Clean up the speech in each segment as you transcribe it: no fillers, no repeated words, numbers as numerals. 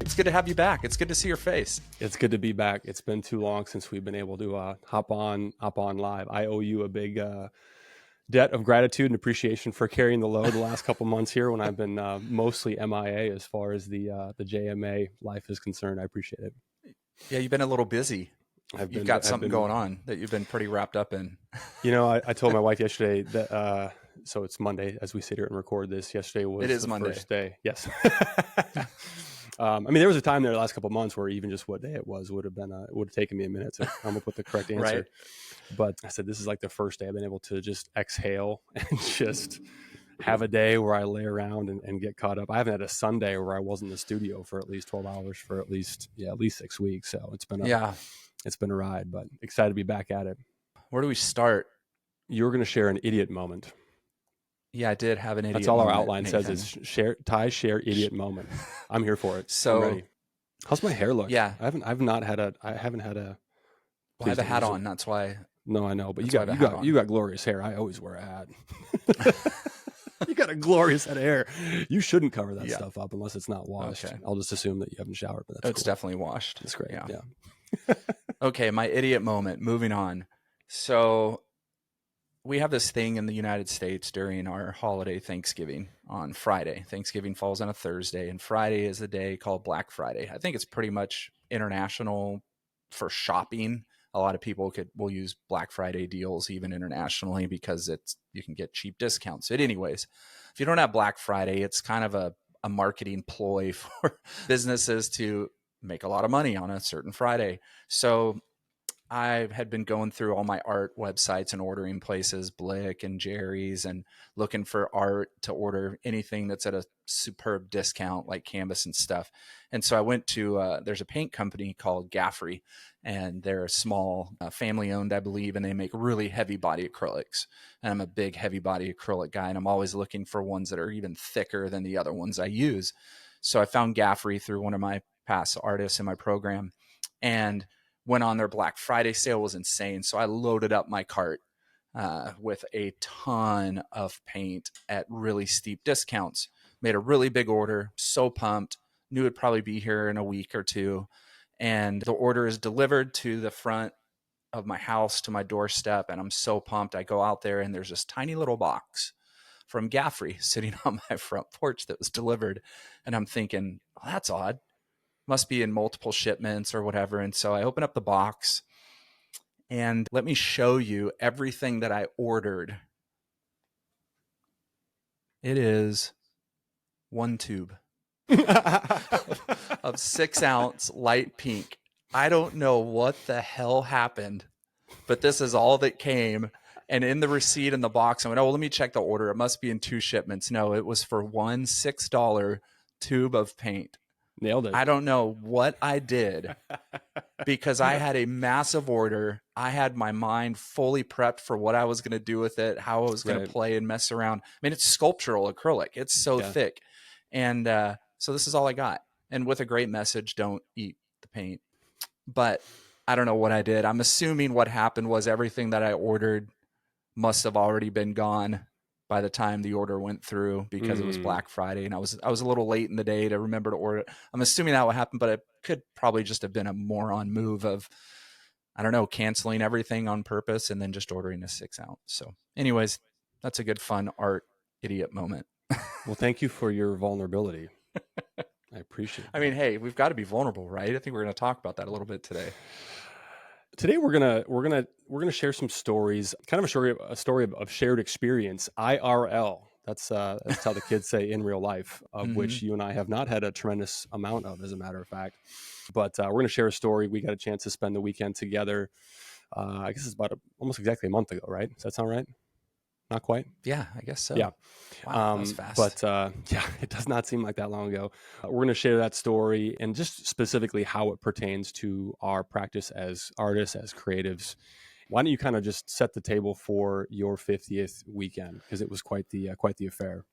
It's good to have you back. It's good to see your face. It's good to be back. It's been too long since we've been able to hop on live. I owe you a big debt of gratitude and appreciation for carrying the load the last couple months here when I've been mostly MIA as far as the JMA life is concerned. I appreciate it. Yeah, you've been a little busy. You've got something going on that you've been pretty wrapped up in. You know, I told my wife yesterday that, so it's Monday as we sit here and record this. Yesterday was the Monday. first day. Yes. I mean, there was a time there the last couple of months where even just what day it was would have taken me a minute to come up with the correct answer. Right. But I said, this is like the first day I've been able to just exhale and just have a day where I lay around and get caught up. I haven't had a Sunday where I wasn't in the studio for at least 12 hours for at least 6 weeks. So it's been a ride, but excited to be back at it. Where do we start? You're going to share an idiot moment. Yeah, I did have an idiot. That's all moment, our outline Nathan. says is share idiot moment. I'm here for it. So, I'm ready. How's my hair look? Yeah, I haven't had a. Well, I have a hat on. That's why. No, I know, but you got glorious hair. I always wear a hat. You got a glorious head of hair. You shouldn't cover that stuff up unless it's not washed. Okay. I'll just assume that you haven't showered, but it's definitely washed. That's great. Yeah. Okay, my idiot moment. Moving on. So we have this thing in the United States during our holiday Thanksgiving on Friday. Thanksgiving falls on a Thursday, and Friday is a day called Black Friday. I think it's pretty much international for shopping. A lot of people will use Black Friday deals even internationally because you can get cheap discounts. But anyways, if you don't have Black Friday, it's kind of a marketing ploy for businesses to make a lot of money on a certain Friday. So I had been going through all my art websites and ordering places, Blick and Jerry's, and looking for art to order anything that's at a superb discount like canvas and stuff. And so I went to, there's a paint company called Gogh, and they're a small family owned, I believe, and they make really heavy body acrylics. And I'm a big heavy body acrylic guy, and I'm always looking for ones that are even thicker than the other ones I use. So I found Gogh through one of my past artists in my program, and went on their Black Friday sale. Was insane. So I loaded up my cart with a ton of paint at really steep discounts. Made a really big order. So pumped. Knew it'd probably be here in a week or two. And the order is delivered to the front of my house, to my doorstep. And I'm so pumped. I go out there and there's this tiny little box from Gogh sitting on my front porch that was delivered. And I'm thinking, well, that's odd. Must be in multiple shipments or whatever. And so I open up the box and let me show you everything that I ordered. It is one tube of 6-ounce light pink. I don't know what the hell happened, but this is all that came. And in the receipt in the box, I went, oh, well, let me check the order. It must be in 2 shipments. No, it was for one $6 tube of paint. Nailed it. I don't know what I did because I had a massive order. I had my mind fully prepped for what I was going to do with it, how I was going to play and mess around. I mean, it's sculptural acrylic. It's so thick. And so this is all I got. And with a great message, don't eat the paint. But I don't know what I did. I'm assuming what happened was everything that I ordered must have already been gone by the time the order went through because it was Black Friday and I was a little late in the day to remember to order it. I'm assuming that would happen, but it could probably just have been a moron move of, I don't know, canceling everything on purpose and then just ordering a 6-ounce. So anyways, that's a good fun art idiot moment. Well, thank you for your vulnerability. I appreciate it. I mean, hey, we've got to be vulnerable, right? I think we're going to talk about that a little bit today. Today we're gonna share some stories, kind of a story of shared experience, IRL. That's how the kids say in real life, of which you and I have not had a tremendous amount of, as a matter of fact. But we're gonna share a story. We got a chance to spend the weekend together. I guess it's about almost exactly a month ago, right? Does that sound right? Not quite? Yeah, I guess so. Yeah. Wow, that was fast. But yeah, it does not seem like that long ago. We're going to share that story and just specifically how it pertains to our practice as artists, as creatives. Why don't you kind of just set the table for your 50th weekend? Because it was quite the affair.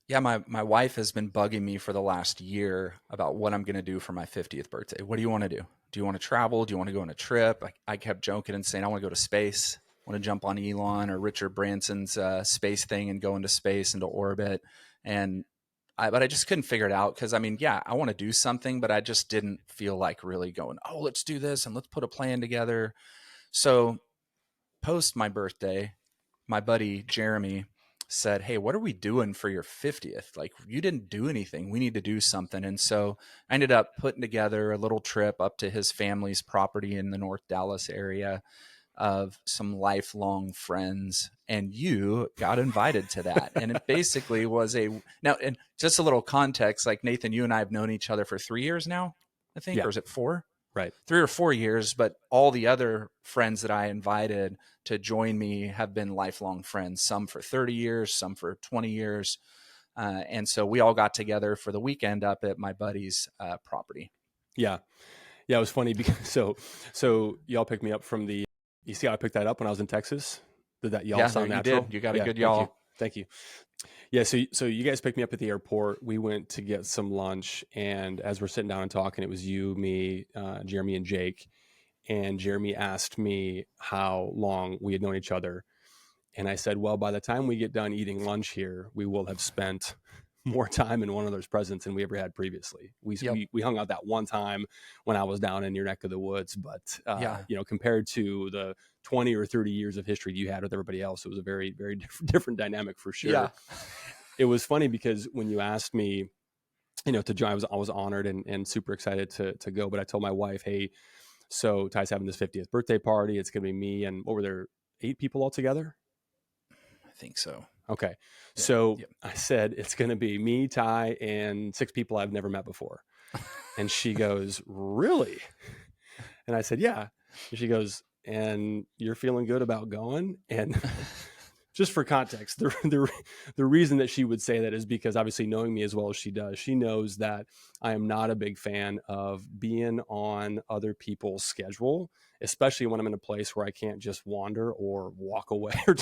Yeah, my wife has been bugging me for the last year about what I'm going to do for my 50th birthday. What do you want to do? Do you want to travel? Do you want to go on a trip? I kept joking and saying, I want to go to space. I want to jump on Elon or Richard Branson's space thing and go into space, into orbit. And but I just couldn't figure it out because I mean, yeah, I want to do something, but I just didn't feel like really going, oh, let's do this and let's put a plan together. So post my birthday, my buddy Jeremy said, hey, what are we doing for your 50th? Like, you didn't do anything. We need to do something. And so I ended up putting together a little trip up to his family's property in the North Dallas area of some lifelong friends, and you got invited to that. And it basically was a now, and just a little context, like Nathan, you and I have known each other for 3 years now, I think, Yeah, or is it four? right. 3 or 4 years, but all the other friends that I invited to join me have been lifelong friends, some for 30 years, some for 20 years. And so we all got together for the weekend up at my buddy's property. Yeah. Yeah, it was funny because so y'all picked me up from the. You see how I picked that up when I was in Texas? Did that y'all Yeah, there sound you natural? did. You got a Yeah, good thank you, y'all. thank you. Yeah, so you guys picked me up at the airport. We went to get some lunch, and as we're sitting down and talking, it was you, me, Jeremy, and Jake. And Jeremy asked me how long we had known each other, and I said, well, by the time we get done eating lunch here, we will have spent more time in one another's presence than we ever had previously. We, Yep. we, we hung out that one time when I was down in your neck of the woods, but Yeah. compared to the 20 or 30 years of history you had with everybody else, it was a very, very different dynamic for sure. Yeah. It was funny because when you asked me, to join, I was honored and super excited to go. But I told my wife, hey, so Ty's having this 50th birthday party. It's going to be me and what were there, 8 people altogether? I think so. Okay. Yeah. So Yep. I said, it's going to be me, Ty, and 6 people I've never met before. And she goes, really? And I said, yeah. And she goes, and you're feeling good about going? And just for context, the reason that she would say that is because obviously knowing me as well as she does, she knows that I am not a big fan of being on other people's schedule, especially when I'm in a place where I can't just wander or walk away or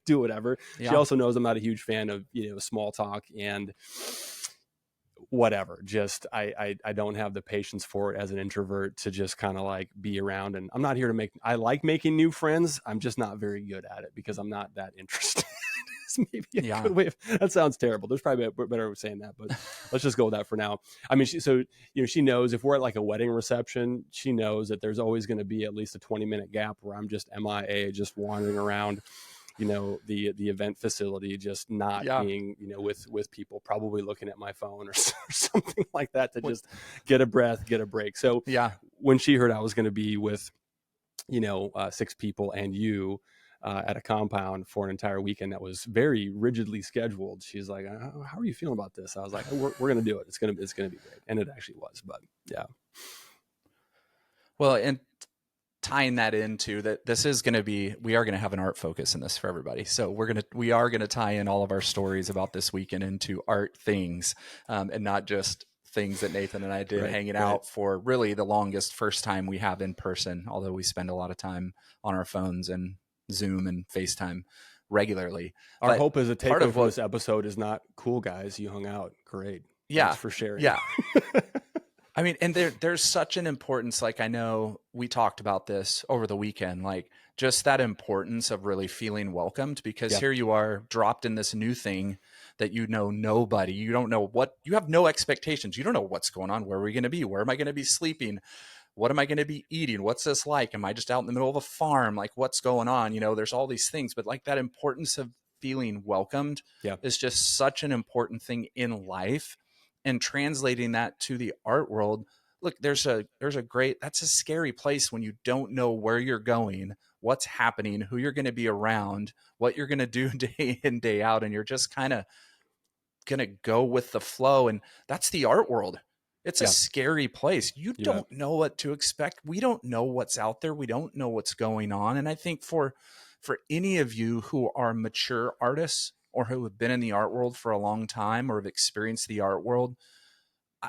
do whatever. She Yeah. also knows I'm not a huge fan of, small talk and whatever. Just I don't have the patience for it as an introvert to just kind of like be around. And I'm not here to I like making new friends. I'm just not very good at it because I'm not that interested. Maybe a Yeah. good way of, that sounds terrible. There's probably a better way of saying that, but let's just go with that for now. I mean, she knows if we're at like a wedding reception, she knows that there's always going to be at least a 20-minute gap where I'm just MIA, just wandering around, the event facility, just not Yeah. being, with people, probably looking at my phone or something like that to What? just get a breath, get a break. So Yeah. when she heard I was going to be with, 6 people and you, at a compound for an entire weekend that was very rigidly scheduled, she's like, how are you feeling about this? I was like, we're going to do it. It's going to be great. And it actually was, but yeah. Well, and tying that into that, this is going to be, we are going to have an art focus in this for everybody. So we are going to tie in all of our stories about this weekend into art things, and not just things that Nathan and I did hanging out for really the longest first time we have in person, although we spend a lot of time on our phones and Zoom and FaceTime regularly. Our But hope is a part takeaway of from what, this episode is not cool, guys. You hung out. Great. Thanks yeah, for sharing. yeah. I mean, and there's such an importance. Like, I know we talked about this over the weekend, like just that importance of really feeling welcomed, because Yeah. here you are dropped in this new thing that nobody, you don't know what, you have no expectations. You don't know what's going on. Where are we going to be? Where am I going to be sleeping? What am I going to be eating? What's this like? Am I just out in the middle of a farm? Like, what's going on? There's all these things, but like that importance of feeling welcomed Yeah. is just such an important thing in life. And translating that to the art world, look, there's a great, that's a scary place when you don't know where you're going, what's happening, who you're going to be around, what you're going to do day in, day out. And you're just kind of going to go with the flow. And that's the art world. It's a Yeah. scary place. You You don't bet. know what to expect. We don't know what's out there. We don't know what's going on. And I think for any of you who are mature artists or who have been in the art world for a long time or have experienced the art world,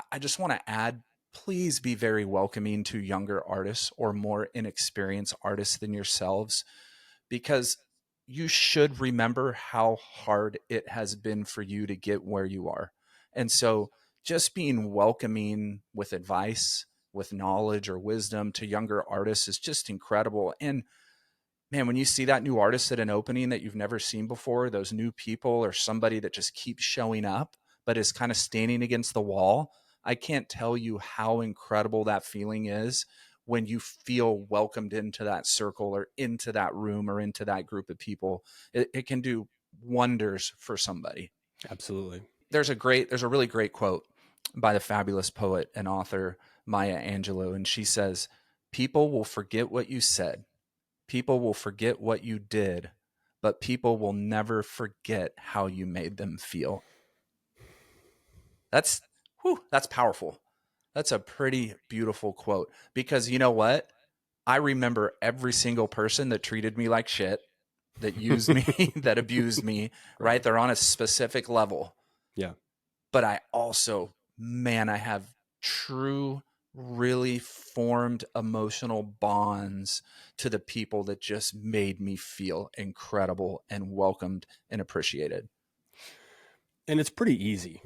I just want to add, please be very welcoming to younger artists or more inexperienced artists than yourselves, because you should remember how hard it has been for you to get where you are. And so just being welcoming with advice, with knowledge or wisdom to younger artists is just incredible. And man, when you see that new artist at an opening that you've never seen before, those new people or somebody that just keeps showing up, but is kind of standing against the wall. I can't tell you how incredible that feeling is when you feel welcomed into that circle or into that room or into that group of people. It can do wonders for somebody. Absolutely. There's a really great quote by the fabulous poet and author Maya Angelou, and she says, "People will forget what you said. People will forget what you did, but people will never forget how you made them feel." That's that's powerful. That's a pretty beautiful quote, because you know what? I remember every single person that treated me like shit, that used me, that abused me, right? Right. They're on a specific level. Yeah. But I also, man, I have true, really formed emotional bonds to the people that just made me feel incredible and welcomed and appreciated. And it's pretty easy.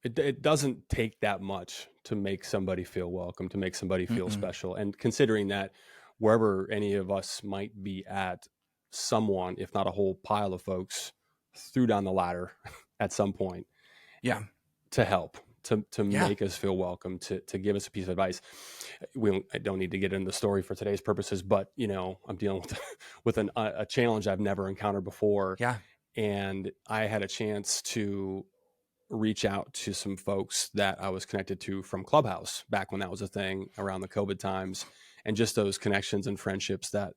It doesn't take that much to make somebody feel welcome, to make somebody feel Mm-mm. special. And considering that wherever any of us might be at, someone, if not a whole pile of folks, threw down the ladder at some point Yeah. to help, to Yeah. make us feel welcome, to give us a piece of advice. I don't need to get into the story for today's purposes, but I'm dealing with a challenge I've never encountered before, Yeah. and I had a chance to reach out to some folks that I was connected to from Clubhouse back when that was a thing around the COVID times, and just those connections and friendships that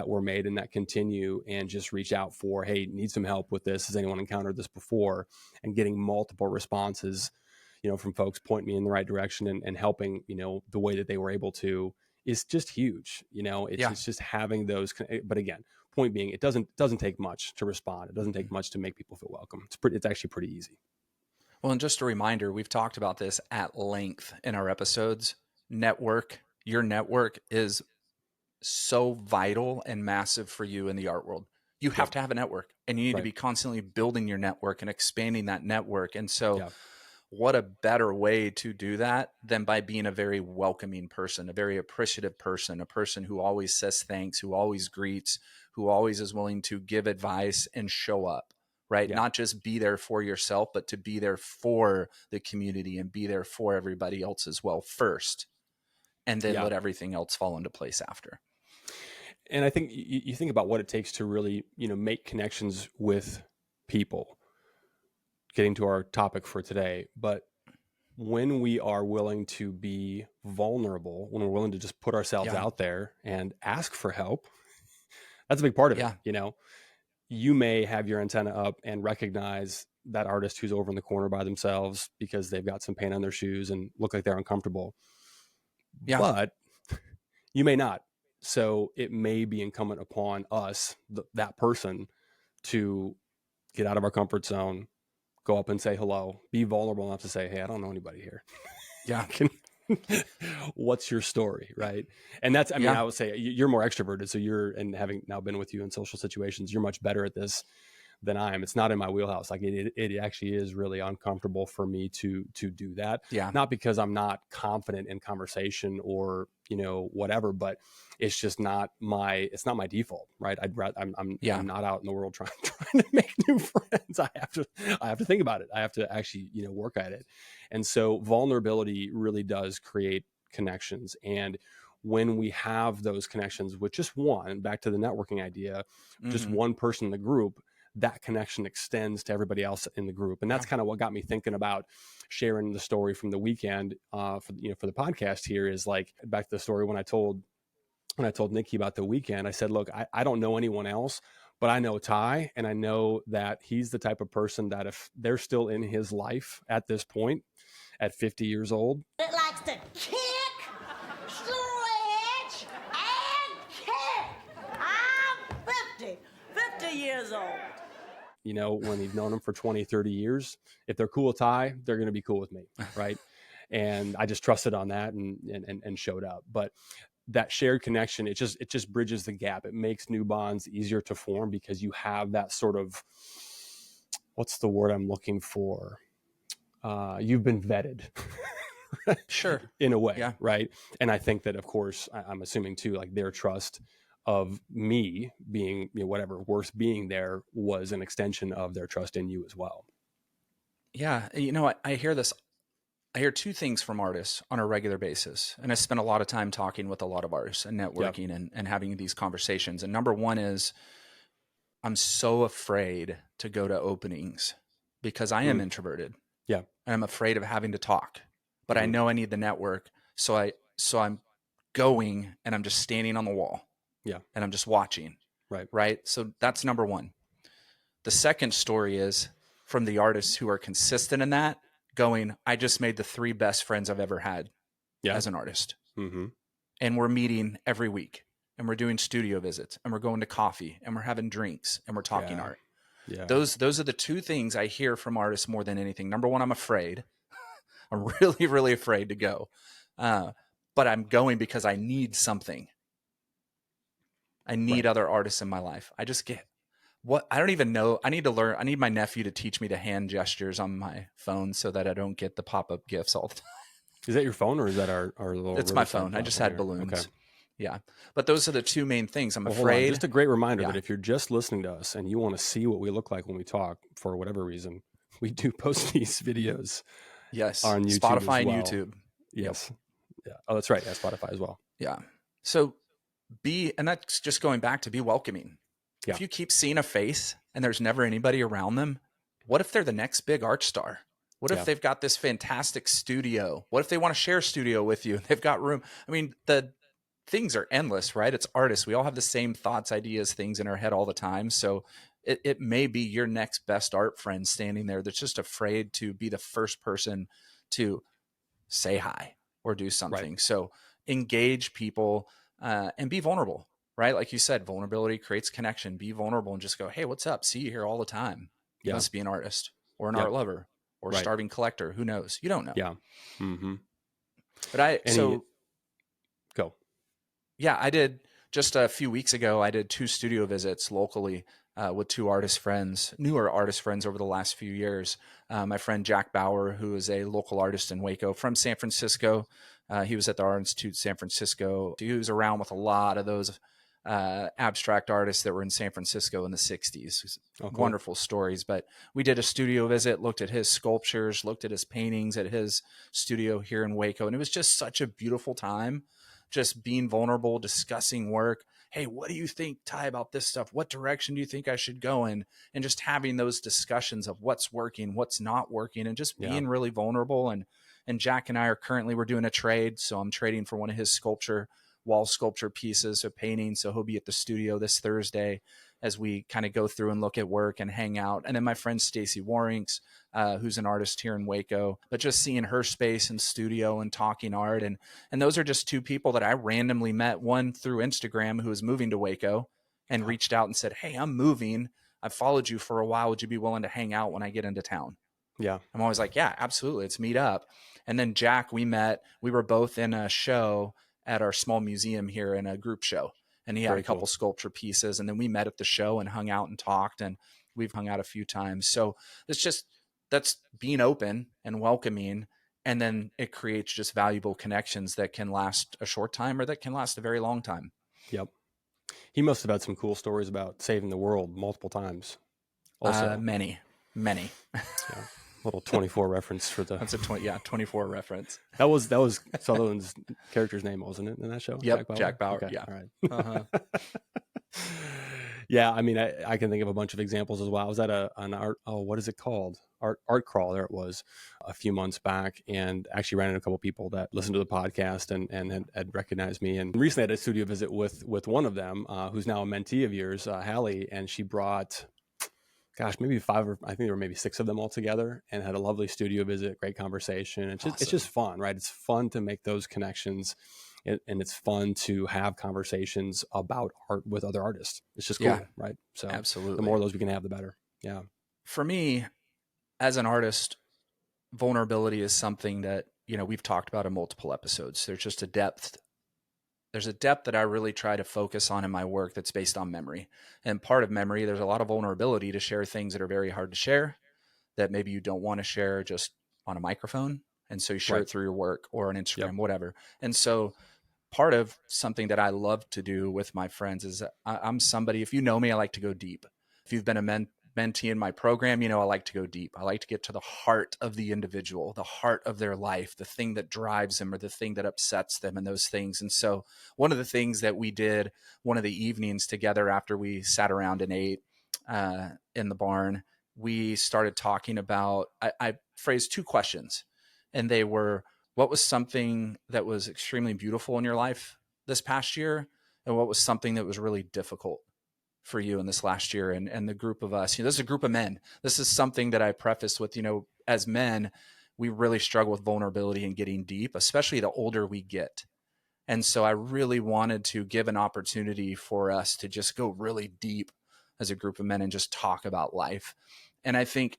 were made and that continue, and just reach out for, hey, need some help with this. Has anyone encountered this before? And getting multiple responses, from folks pointing me in the right direction and helping, the way that they were able to, is just huge. Yeah. It's just having those, but again, point being, it doesn't take much to respond. It doesn't take much to make people feel welcome. It's actually pretty easy. Well, and just a reminder, we've talked about this at length in our episodes. Your network is so vital and massive for you in the art world. You have Yep. to have a network, and you need to Right. be constantly building your network and expanding that network. And so, Yeah. what a better way to do that than by being a very welcoming person, a very appreciative person, a person who always says thanks, who always greets, who always is willing to give advice and show up, right? Yeah. Not just be there for yourself, but to be there for the community and be there for everybody else as well first, and then Yeah. let everything else fall into place after. And I think you think about what it takes to really, make connections with people, getting to our topic for today. But when we are willing to be vulnerable, when we're willing to just put ourselves Yeah. out there and ask for help, that's a big part of it. Yeah. You may have your antenna up and recognize that artist who's over in the corner by themselves because they've got some paint on their shoes and look like they're uncomfortable, Yeah. but you may not. So it may be incumbent upon us, that person, to get out of our comfort zone, go up and say hello, be vulnerable enough to say, hey, I don't know anybody here. Yeah. What's your story? Right. And that's, Yeah. I would say you're more extroverted. So and having now been with you in social situations, you're much better at this than I am. It's not in my wheelhouse. Like it actually is really uncomfortable for me to do that. Yeah. Not because I'm not confident in conversation or, whatever, but it's just not it's not my default. Right. Yeah. I'm not out in the world trying to make new friends. I have to think about it. I have to actually, work at it. And so vulnerability really does create connections. And when we have those connections with just one, back to the networking idea, just Mm-hmm. one person in the group, that connection extends to everybody else in the group. And Yeah. that's kind of what got me thinking about sharing the story from the weekend for the podcast here, is like, back to the story when I told Nikki about the weekend. I said, look, I don't know anyone else, but I know Ty, and I know that he's the type of person that if they're still in his life at this point, at 50 years old, It likes to kick, stretch, and kick. I'm 50 years old. when you've known them for 20, 30 years, if they're cool with Ty, they're going to be cool with me. Right. And I just trusted on that and showed up. But that shared connection, it just bridges the gap. It makes new bonds easier to form because you have that sort of, what's the word I'm looking for? You've been vetted. Sure. In a way. Yeah. Right. And I think that, of course, I'm assuming too, like their trust of me being, whatever, worth being there was an extension of their trust in you as well. Yeah. I hear this. I hear two things from artists on a regular basis. And I spend a lot of time talking with a lot of artists and Yeah. networking and having these conversations. And number one is I'm so afraid to go to openings because I am Mm. introverted Yeah. and I'm afraid of having to talk. But I Hmm. know I need the network. So I'm going and I'm just standing on the wall Yeah. and I'm just watching. Right. Right. So that's number one. The second story is from the artists who are consistent in that going, I just made the three best friends I've ever had Yeah. as an artist. Hmm. And we're meeting every week and we're doing studio visits and we're going to coffee and we're having drinks and we're talking Yeah. art. Yeah. Those are the two things I hear from artists more than anything. Number one, I'm afraid. I'm really, really afraid to go. Uh, but I'm going because I need something. I need Right. other artists in my life. I just get what I don't even know. I need to learn. I need my nephew to teach me to hand gestures on my phone so that I don't get the pop-up gifts all the time. Is that your phone or is that our little It's my Riverside phone. I just platform had here? Okay. balloons. Yeah. But those are the two main things. I'm Well, hold on. afraid. Just a great reminder that Yeah. if you're just listening to us and you want to see what we look like when we talk for whatever reason, we do post these videos Yes. on YouTube as Spotify and well. YouTube. Yep. Yes. Yeah. Oh, that's right. Yeah, Spotify as well. Yeah. So and that's just going back to be welcoming. Yeah. If you keep seeing a face and there's never anybody around them, what if they're the next big art star? What if Yeah. they've got this fantastic studio? What if they want to share a studio with you? They've got room. I mean, the things are endless, right? It's artists. We all have the same thoughts, ideas, things in our head all the time. So it may be your next best art friend standing there that's just afraid to be the first person to say hi or do Right. something. So engage people and be vulnerable, right? Like you said, vulnerability creates connection. Be vulnerable and just go, hey, what's up? See you here all the time. You Yeah. must be an artist or an art Yep. lover or a Right. starving collector. Who knows? You don't know. Yeah. Mm-hmm. Any So go. yeah, I did just a few weeks ago. I did 2 studio visits locally with 2 artist friends, newer artist friends over the last few years. My friend Jack Bauer, who is a local artist in Waco from San Francisco. He was at the Art Institute San Francisco. He was around with a lot of those abstract artists that were in San Francisco in the 60s. Oh, cool. Wonderful stories. But we did a studio visit, looked at his sculptures, looked at his paintings at his studio here in Waco. And it was just such a beautiful time, just being vulnerable, discussing work. Hey, what do you think, Ty, about this stuff? What direction do you think I should go in? And just having those discussions of what's working, what's not working, and just Yeah. being really vulnerable. And Jack and I we're doing a trade. So I'm trading for one of his wall sculpture pieces of painting. So he'll be at the studio this Thursday as we kind of go through and look at work and hang out. And then my friend Stacy Warrinks, who's an artist here in Waco, but just seeing her space and studio and talking art. And those are just 2 people that I randomly met, one through Instagram who was moving to Waco and Yeah. reached out and said, hey, I'm moving. I've followed you for a while. Would you be willing to hang out when I get into town? Yeah. I'm always like, yeah, absolutely. Let's meet up. And then Jack, we met, we were both in a show at our small museum here in a group show. And he had Very a couple cool. sculpture pieces. And then we met at the show and hung out and talked. And we've hung out a few times. So that's being open and welcoming. And then it creates just valuable connections that can last a short time or that can last a very long time. Yep. He must have had some cool stories about saving the world multiple times. Also, Many. yeah, little 24 reference for the. That's a 24 reference. That was Sutherland's character's name, wasn't it, in that show? Yep. Jack Bauer. Jack Bauer. Okay. Yeah. All right. Uh-huh. Yeah, I mean, I can think of a bunch of examples as well. I was at an art. Oh, what is it called? Art crawl. There it was a few months back, and actually ran into a couple people that listened to the podcast and had recognized me. And recently, I had a studio visit with one of them, who's now a mentee of yours, Hallie, and she brought, gosh, maybe 5 or I think there were maybe 6 of them all together, and had a lovely studio visit, great conversation. It's just fun, right? It's fun to make those connections. And it's fun to have conversations about art with other artists. It's just cool, Yeah, right? So absolutely. the more of those we can have, the better. Yeah. For me, as an artist, vulnerability is something that, we've talked about in multiple episodes. There's just a depth. There's a depth that I really try to focus on in my work that's based on memory. And part of memory, there's a lot of vulnerability to share things that are very hard to share, that maybe you don't want to share just on a microphone. And so you share Right. it through your work or on Instagram, Yep. whatever. And so part of something that I love to do with my friends is I'm somebody, if you know me, I like to go deep. If you've been mentee in my program, I like to go deep. I like to get to the heart of the individual, the heart of their life, the thing that drives them or the thing that upsets them and those things. And so one of the things that we did one of the evenings together after we sat around and ate in the barn, we started talking about, I phrased two questions, and they were, what was something that was extremely beautiful in your life this past year? And what was something that was really difficult for you in this last year? And the group of us, this is a group of men. This is something that I preface with, as men, we really struggle with vulnerability and getting deep, especially the older we get. And so I really wanted to give an opportunity for us to just go really deep as a group of men and just talk about life. And I think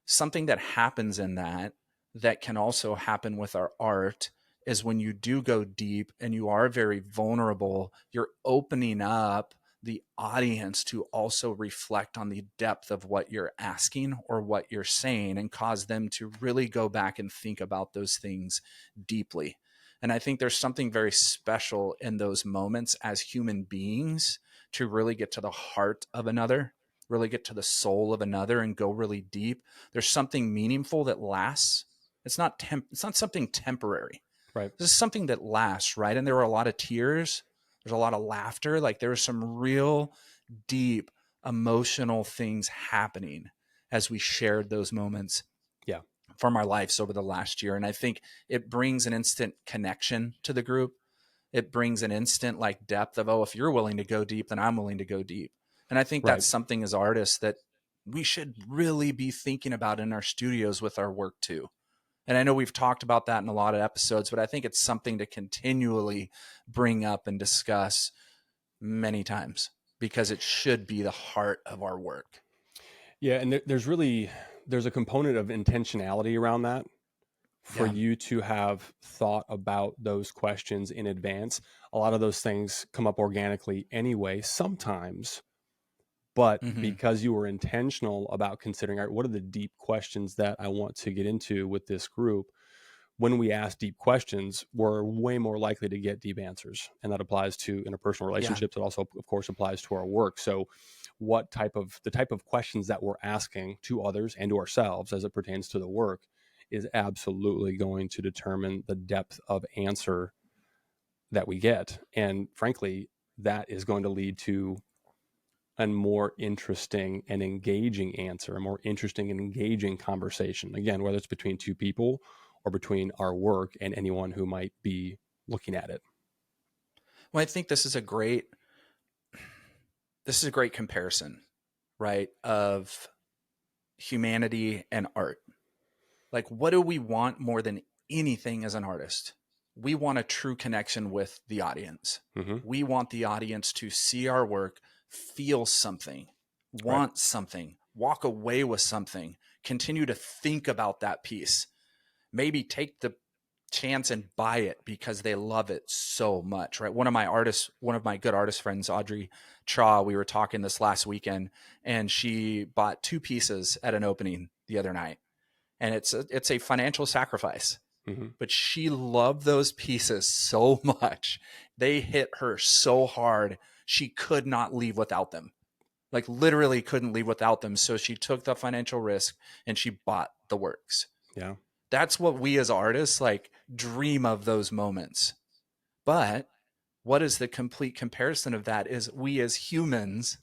something that happens in that can also happen with our art is when you do go deep and you are very vulnerable, you're opening up the audience to also reflect on the depth of what you're asking or what you're saying, and cause them to really go back and think about those things deeply. And I think there's something very special in those moments as human beings to really get to the heart of another, really get to the soul of another and go really deep. There's something meaningful that lasts. It's not something temporary. Right. This is something that lasts, right? And there were a lot of tears. There's a lot of laughter. Like there was some real deep emotional things happening as we shared those moments Yeah. from our lives over the last year. And I think it brings an instant connection to the group. It brings an instant like depth of, oh, if you're willing to go deep, then I'm willing to go deep. And I think Right. that's something as artists that we should really be thinking about in our studios with our work too. And I know we've talked about that in a lot of episodes, but I think it's something to continually bring up and discuss many times, because it should be the heart of our work. Yeah. And there's a component of intentionality around that, for Yeah. you to have thought about those questions in advance. A lot of those things come up organically anyway, sometimes, but Mm-hmm. because you were intentional about considering, all right, what are the deep questions that I want to get into with this group? When we ask deep questions, we're way more likely to get deep answers. And that applies to interpersonal Yeah. relationships. It also, of course, applies to our work. So the type of questions that we're asking to others and to ourselves as it pertains to the work is absolutely going to determine the depth of answer that we get. And frankly, that is going to lead to a more interesting and engaging answer, a more interesting and engaging conversation. Again, whether it's between two people or between our work and anyone who might be looking at it. Well, I think this is a great comparison, right? Of humanity and art. Like, what do we want more than anything as an artist? We want a true connection with the audience. Mm-hmm. We want the audience to see our work, feel something, Right. want something, walk away with something, continue to think about that piece, maybe take the chance and buy it because they love it so much, right? One of my good artist friends, Audrey Chaw, we were talking this last weekend, and she bought two pieces at an opening the other night. And it's a financial sacrifice, Mm-hmm. but she loved those pieces so much. They hit her so hard. She could not leave without them. Like literally couldn't leave without them. So she took the financial risk and she bought the works. Yeah. That's what we as artists like dream of, those moments. But what is the complete comparison of that is we as humans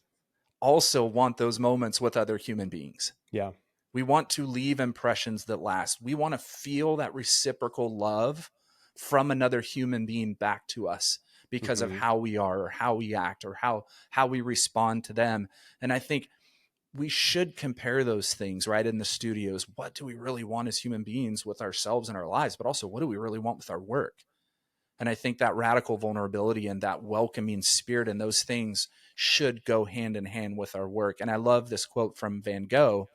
also want those moments with other human beings. Yeah. We want to leave impressions that last. We want to feel that reciprocal love from another human being back to us because of Mm-hmm. how we are or how we act or how we respond to them. And I think we should compare those things, right? In the studios, what do we really want as human beings with ourselves and our lives, but also what do we really want with our work? And I think that radical vulnerability and that welcoming spirit and those things should go hand in hand with our work. And I love this quote from Van Gogh.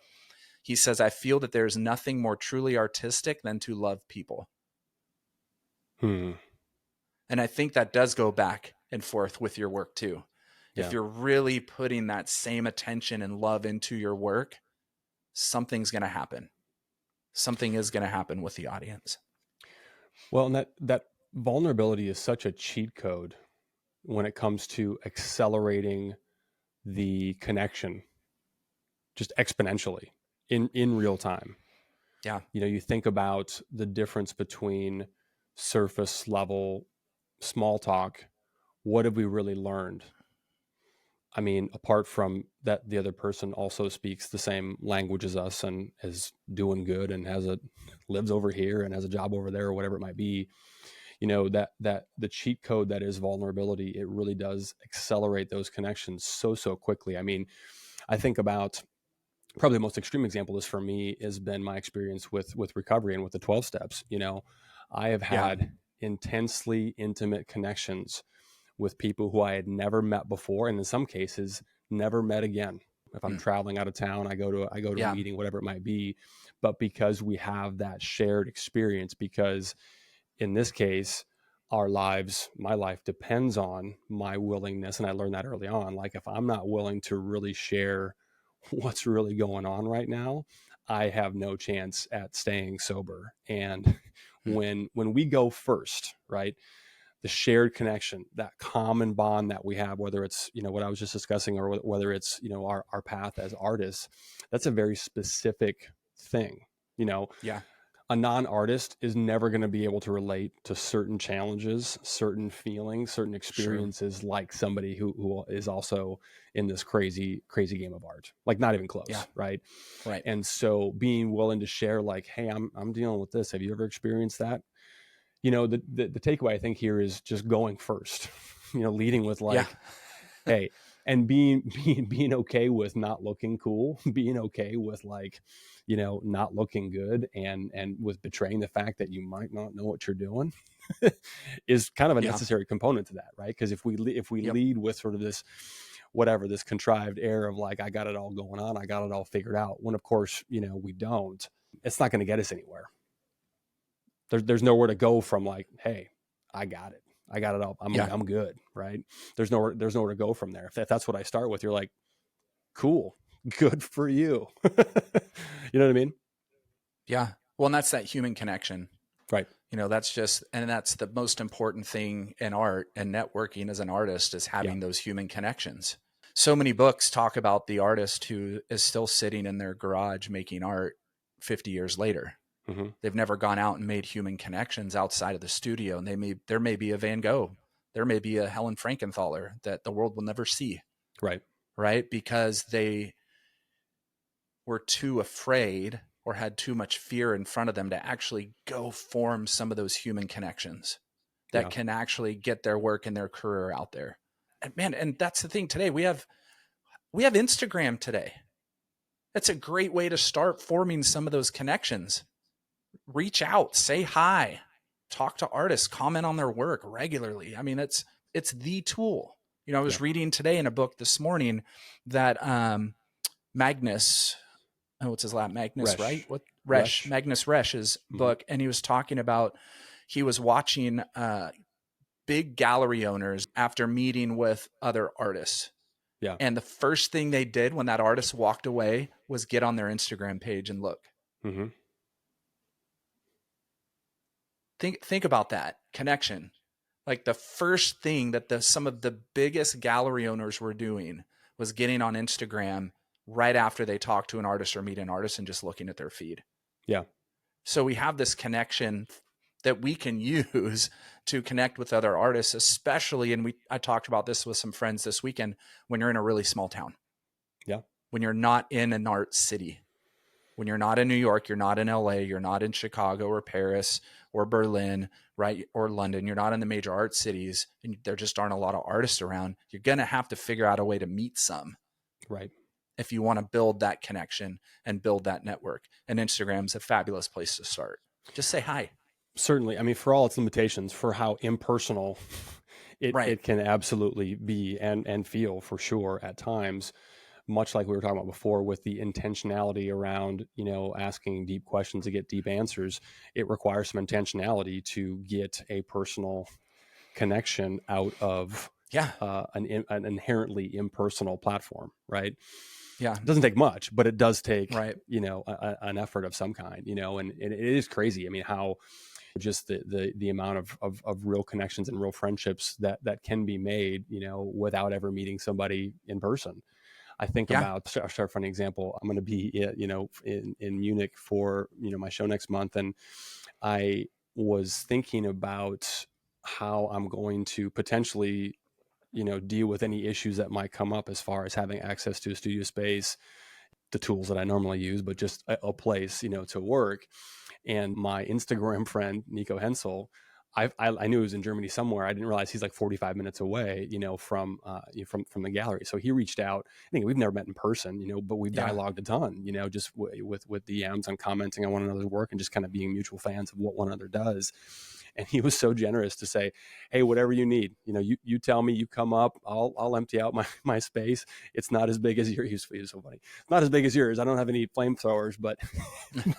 He says, I feel that there's nothing more truly artistic than to love people. Hmm. And I think that does go back and forth with your work too. Yeah. If you're really putting that same attention and love into your work, something's going to happen. Something is going to happen with the audience. Well, and that vulnerability is such a cheat code when it comes to accelerating the connection just exponentially in real time. Yeah. You think about the difference between surface level small talk. What have we really learned? I mean, apart from that, the other person also speaks the same language as us and is doing good and lives over here and has a job over there or whatever it might be. That the cheat code that is vulnerability, it really does accelerate those connections so quickly. I mean, I think about, probably the most extreme example is, for me, has been my experience with recovery and with the 12 steps. I have Yeah. had intensely intimate connections with people who I had never met before, and in some cases never met again. If I'm Mm. traveling out of town, I go to a Yeah. meeting, whatever it might be. But because we have that shared experience, because in this case, my life depends on my willingness. And I learned that early on. Like, if I'm not willing to really share what's really going on right now, I have no chance at staying sober. And Mm. when we go first, right, the shared connection, that common bond that we have, whether it's, what I was just discussing, or whether it's, our path as artists, that's a very specific thing. Yeah. A non-artist is never going to be able to relate to certain challenges, certain feelings, certain Sure. experiences, like somebody who is also in this crazy game of art, like not even Yeah. close. Right. Right. And so being willing to share, like, hey, I'm dealing with this. Have you ever experienced that? The takeaway I think here is just going first, leading with, Yeah. like, hey, and being okay with not looking cool, being okay with, like, not looking good, and with betraying the fact that you might not know what you're doing is kind of a Yeah. necessary component to that, right? Because if we Yep. lead with sort of this contrived air of, like, I got it all going on, I got it all figured out, when of course, we don't, it's not going to get us anywhere. There's nowhere to go from, like, hey, I got it all, Yeah. I'm good, right? There's nowhere to go from there. If that's what I start with, you're like, cool, good for you. You know what I mean? Yeah. Well, and that's that human connection. Right. That's the most important thing in art and networking as an artist, is Yeah. having those human connections. So many books talk about the artist who is still sitting in their garage making art 50 years later. Mm-hmm. They've never gone out and made human connections outside of the studio. And there may be a Van Gogh, there may be a Helen Frankenthaler that the world will never see. Right. Right. Because they were too afraid or had too much fear in front of them to actually go form some of those human connections that Yeah. can actually get their work and their career out there. And man, and that's the thing today. We have Instagram today. That's a great way to start forming some of those connections. Reach out, say hi, talk to artists, comment on their work regularly. I mean, it's the tool. I Yeah. was reading today in a book this morning that Magnus, what's his last, Magnus, right? What Resch, Resch. Magnus Resch's Mm-hmm. book, and he was talking about, he was watching big gallery owners after meeting with other artists. Yeah. And the first thing they did when that artist walked away was get on their Instagram page and look. Mm-hmm. Think about that connection. Like, the first thing that some of the biggest gallery owners were doing was getting on Instagram right after they talk to an artist or meet an artist and just looking at their feed. Yeah. So we have this connection that we can use to connect with other artists, especially, and I talked about this with some friends this weekend, when you're in a really small town. Yeah. When you're not in an art city. When you're not in New York, you're not in LA, you're not in Chicago or Paris or Berlin, right? Or London. You're not in the major art cities, and there just aren't a lot of artists around. You're going to have to figure out a way to meet some. Right. If you want to build that connection and build that network. And Instagram's a fabulous place to start. Just say hi. Certainly. I mean, for all its limitations, for how impersonal Right. it can absolutely be and feel, for sure, at times, much like we were talking about before, with the intentionality around, asking deep questions to get deep answers, it requires some intentionality to get a personal connection out of Yeah. an inherently impersonal platform, right? Yeah. It doesn't take much, but it does take, Right. an effort of some kind, and it is crazy. I mean, how just the amount of real connections and real friendships that can be made, without ever meeting somebody in person. I think Yeah. about, I'll start a funny example. I'm going to be, in Munich for, my show next month. And I was thinking about how I'm going to potentially, deal with any issues that might come up as far as having access to a studio space, the tools that I normally use, but just a place, to work. And my Instagram friend, Nico Hensel, I knew he was in Germany somewhere. I didn't realize he's like 45 minutes away, from the gallery. So he reached out. I think we've never met in person, but we've Yeah. dialogued a ton, just with DMs and commenting on one another's work and just kind of being mutual fans of what one another does. And he was so generous to say, "Hey, whatever you need, you tell me, you come up, I'll empty out my space. It's not as big as yours." He was so funny. It's not as big as yours. I don't have any flamethrowers, but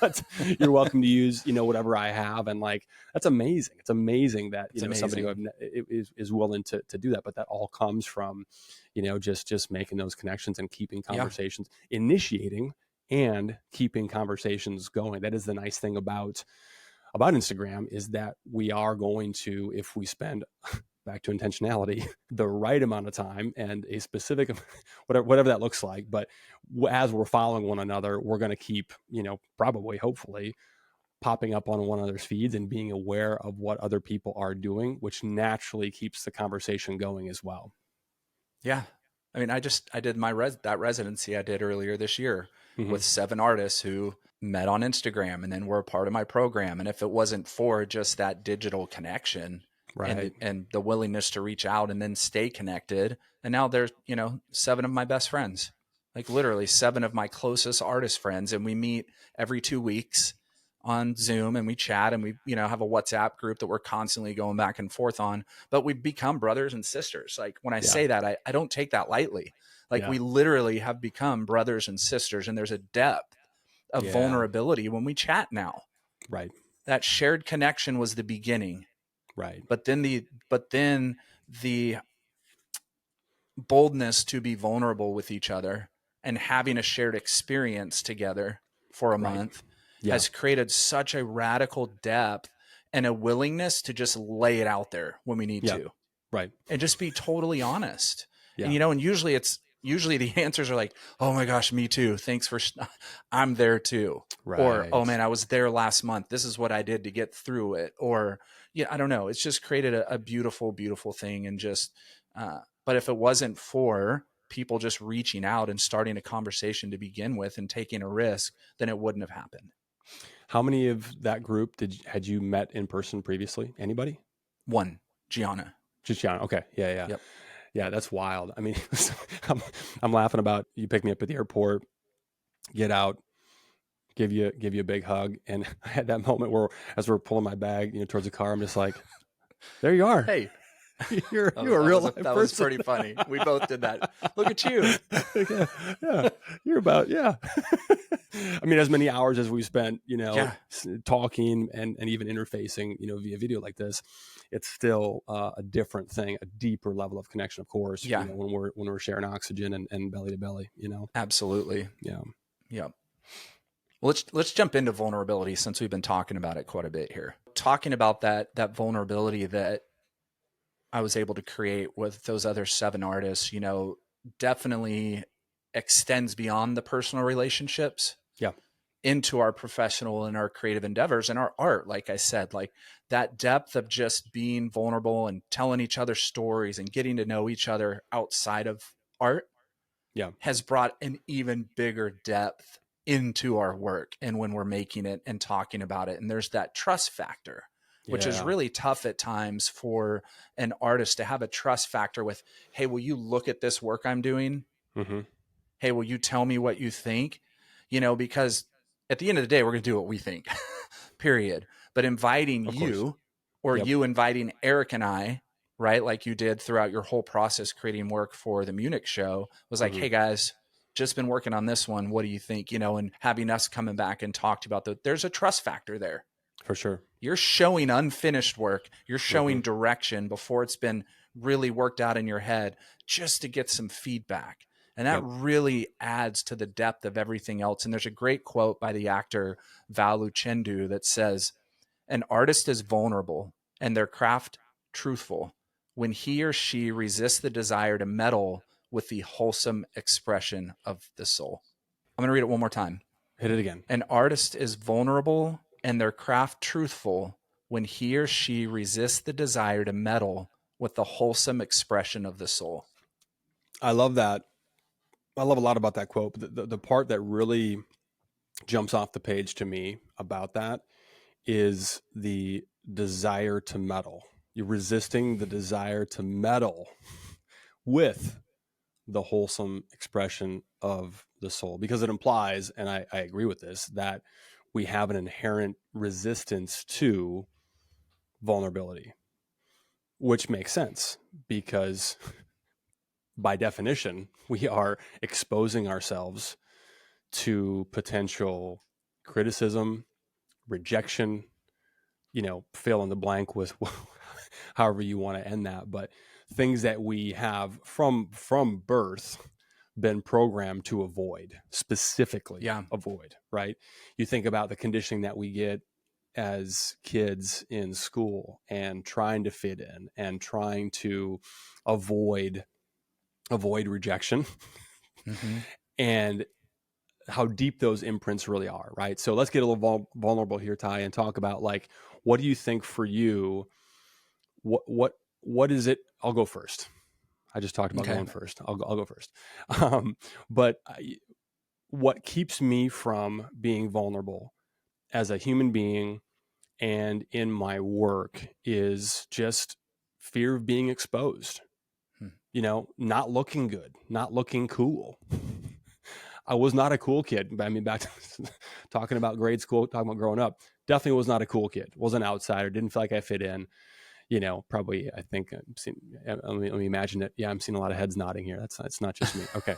but you're welcome to use, whatever I have. And like, that's amazing. It's amazing that, somebody who is willing to do that. But that all comes from, just making those connections and keeping conversations, initiating and keeping conversations going. That is the nice thing about Instagram, is that we are going to, if we spend, back to intentionality, the right amount of time and a specific, whatever that looks like. But as we're following one another, we're going to keep, probably, hopefully, popping up on one another's feeds and being aware of what other people are doing, which naturally keeps the conversation going as well. Yeah. I mean, I did that residency I did earlier this year Mm-hmm. with 7 artists who met on Instagram and then were a part of my program. And if it wasn't for just that digital connection Right. and the willingness to reach out and then stay connected, and now there's, 7 of my best friends, like literally 7 of my closest artist friends. And we meet every 2 weeks on Zoom and we chat and we, have a WhatsApp group that we're constantly going back and forth on, but we've become brothers and sisters. Like when I say that, I don't take that lightly. Like we literally have become brothers and sisters, and there's a depth of vulnerability when we chat now. Right. That shared connection was the beginning. Right. But then the boldness to be vulnerable with each other and having a shared experience together for a month has created such a radical depth and a willingness to just lay it out there when we need to. Right. And just be totally honest. Yeah. And, and usually the answers are like, "Oh my gosh, me too. Thanks for, I'm there too." Right. Or, "Oh man, I was there last month. This is what I did to get through it." Or, I don't know. It's just created a beautiful, beautiful thing. And just, but if it wasn't for people just reaching out and starting a conversation to begin with and taking a risk, then it wouldn't have happened. How many of that group had you met in person previously? Anybody? 1, Gianna. Just Gianna. Okay. Yeah. Yep. Yeah, that's wild. I mean, I'm laughing about, you pick me up at the airport, get out, give you a big hug, and I had that moment where, as we're pulling my bag, towards the car, I'm just like, "There you are. Hey, you're a real life person." That was pretty funny. We both did that. Look at you. Yeah. You're about, yeah. I mean, as many hours as we spent, talking and even interfacing, via video like this, it's still a different thing, a deeper level of connection, of course. Yeah. When we're sharing oxygen and belly to belly, Absolutely. Yeah. Yeah. Well, let's jump into vulnerability, since we've been talking about it quite a bit here. Talking about that vulnerability that I was able to create with those other 7 artists, definitely extends beyond the personal relationships. Yeah. Into our professional and our creative endeavors and our art. Like I said, like that depth of just being vulnerable and telling each other stories and getting to know each other outside of art has brought an even bigger depth into our work and when we're making it and talking about it. And there's that trust factor, which is really tough at times for an artist to have a trust factor with, "Hey, will you look at this work I'm doing? Mm-hmm. Hey, will you tell me what you think?" Because at the end of the day, we're going to do what we think, period. But inviting you, or you inviting Eric and I, right, like you did throughout your whole process creating work for the Munich show, was like, "Hey guys, just been working on this one. What do you think?" And having us coming back and talked about that. There's a trust factor there. For sure. You're showing unfinished work. You're showing direction before it's been really worked out in your head, just to get some feedback. And that really adds to the depth of everything else. And there's a great quote by the actor Val Luchendu that says, "An artist is vulnerable and their craft truthful when he or she resists the desire to meddle with the wholesome expression of the soul. I'm going to read it one more time. Hit it again. An artist is vulnerable and their craft truthful when he or she resists the desire to meddle with the wholesome expression of the soul. I love that. I love a lot about that quote. The part that really jumps off the page to me about that is the desire to meddle. You're resisting the desire to meddle with the wholesome expression of the soul, because it implies, and I agree with this, that we have an inherent resistance to vulnerability, which makes sense because by definition, we are exposing ourselves to potential criticism, rejection, fill in the blank with however you want to end that, but things that we have from birth been programmed to avoid, specifically avoid, right? You think about the conditioning that we get as kids in school and trying to fit in and trying to avoid rejection and how deep those imprints really are, right? So let's get a little vulnerable here, Ty, and talk about, like, what do you think for you? What is it? I'll go first. I just talked about going first. I'll go first. But what keeps me from being vulnerable as a human being and in my work is just fear of being exposed. Not looking good, not looking cool. I was not a cool kid. I mean, back to talking about grade school, talking about growing up, definitely was not a cool kid. Was an outsider. Didn't feel like I fit in. Probably, I think I'm seeing, let me imagine it. Yeah, I'm seeing a lot of heads nodding here. It's not just me. Okay.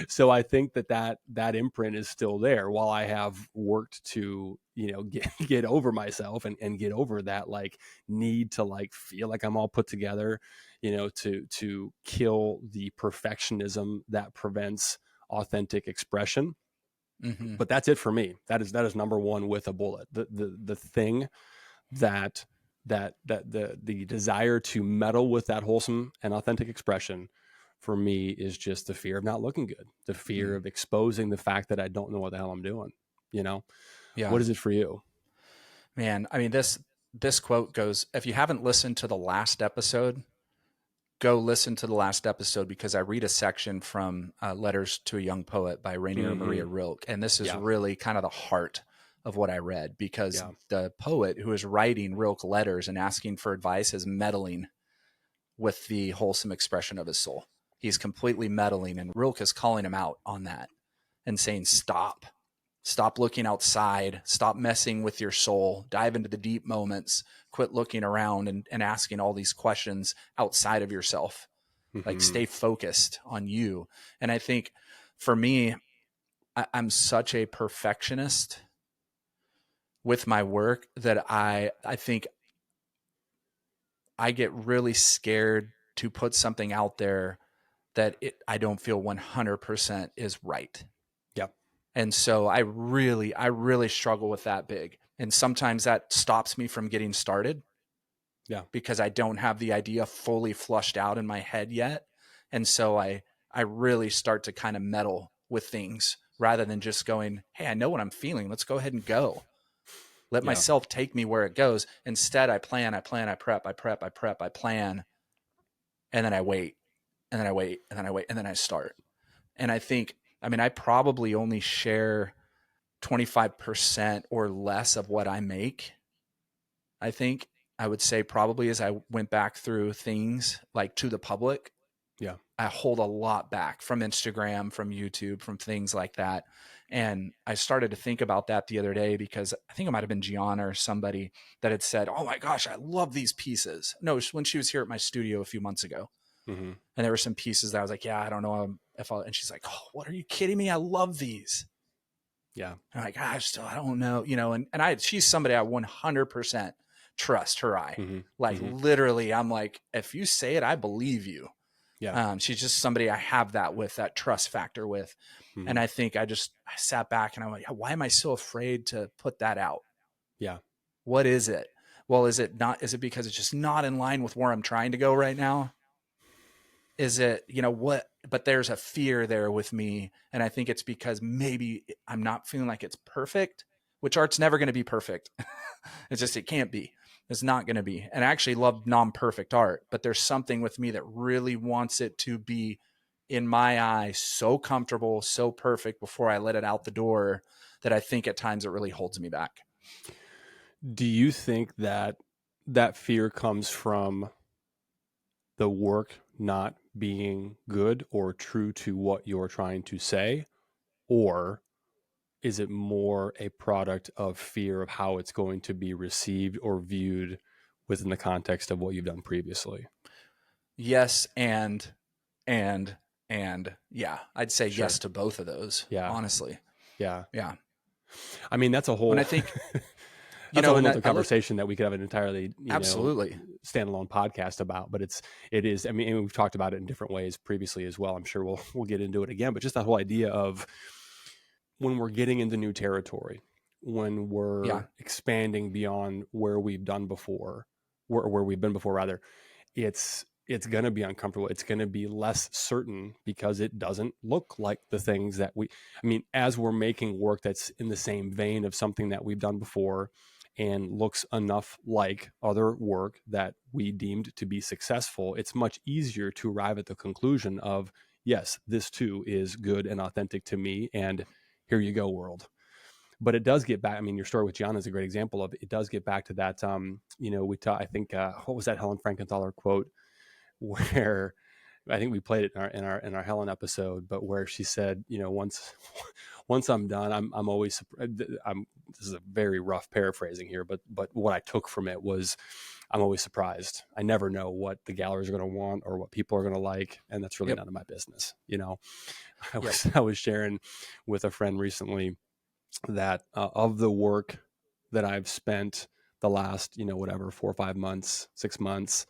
So I think that imprint is still there, while I have worked to, get over myself and get over that, like, need to, like, feel like I'm all put together, to kill the perfectionism that prevents authentic expression. But that's it for me. That is number one with a bullet. The thing that the desire to meddle with that wholesome and authentic expression for me is just the fear of not looking good, the fear of exposing the fact that I don't know what the hell I'm doing. What is it for you? Man, I mean, this quote goes, if you haven't listened to the last episode, go listen to the last episode, because I read a section from Letters to a Young Poet by Rainier Maria Rilke. And this is really kind of the heart of what I read, because the poet who is writing Rilke letters and asking for advice is meddling with the wholesome expression of his soul. He's completely meddling, and Rilke is calling him out on that and saying, stop looking outside, stop messing with your soul, dive into the deep moments, quit looking around and asking all these questions outside of yourself. Like, stay focused on you. And I think for me, I'm such a perfectionist with my work that I think I get really scared to put something out there that I don't feel 100% is right. Yep. And so I really struggle with that big. And sometimes that stops me from getting started. Yeah. Because I don't have the idea fully flushed out in my head yet. And so I really start to kind of meddle with things rather than just going, hey, I know what I'm feeling. Let's go ahead and go. Let myself take me where it goes. Instead, I plan, I prep, I plan. And then I wait, and then I wait, and then I wait, and then I start. And I think, I probably only share 25% or less of what I make. I think I would say probably, as I went back through things like to the public, I hold a lot back from Instagram, from YouTube, from things like that. And I started to think about that the other day, because I think it might've been Gianna or somebody that had said, oh my gosh, I love these pieces. No, when she was here at my studio a few months ago. And there were some pieces that I was like, yeah, I don't know if I'll, and she's like, oh, what, are you kidding me? I love these. Yeah. And I'm like, I don't know, and she's somebody I 100% trust her eye. Literally, I'm like, if you say it, I believe you. Yeah. She's just somebody I have that trust factor with. And I think I sat back and I'm like, why am I so afraid to put that out? Yeah. What is it? Well, is it because it's just not in line with where I'm trying to go right now? Is it, what, but there's a fear there with me. And I think it's because maybe I'm not feeling like it's perfect, which art's never going to be perfect. It can't be. It's not going to be. And I actually love non-perfect art, but there's something with me that really wants it to be, in my eye, so comfortable, so perfect before I let it out the door, that I think at times it really holds me back. Do you think that that fear comes from the work not being good or true to what you're trying to say? Or is it more a product of fear of how it's going to be received or viewed within the context of what you've done previously? Yes. And yeah, I'd say Sure. yes to both of those, Yeah. honestly. Yeah. Yeah. I mean, that's a When whole I think, that's a whole and nother I look, conversation that we could have an entirely, absolutely. standalone podcast about. But it is. I mean, and we've talked about it in different ways previously as well. I'm sure we'll get into it again. But just that whole idea of when we're getting into new territory, when Yeah. we're expanding beyond where we've done before, where we've been before, rather, it's going to be uncomfortable. It's going to be less certain because it doesn't look like the things that I mean, as we're making work that's in the same vein of something that we've done before and looks enough like other work that we deemed to be successful, it's much easier to arrive at the conclusion of, yes, this too is good and authentic to me. And here you go, world. But it does get back. I mean, your story with Gianna is a great example of it. It does get back to that. I think, what was that Helen Frankenthaler quote where I think we played it in our Helen episode, but where she said, once I'm done, I'm always, this is a very rough paraphrasing here, but what I took from it was, I'm always surprised. I never know what the galleries are going to want or what people are going to like. And that's really none of my business. I was sharing with a friend recently that of the work that I've spent the last, 4 or 5 months, 6 months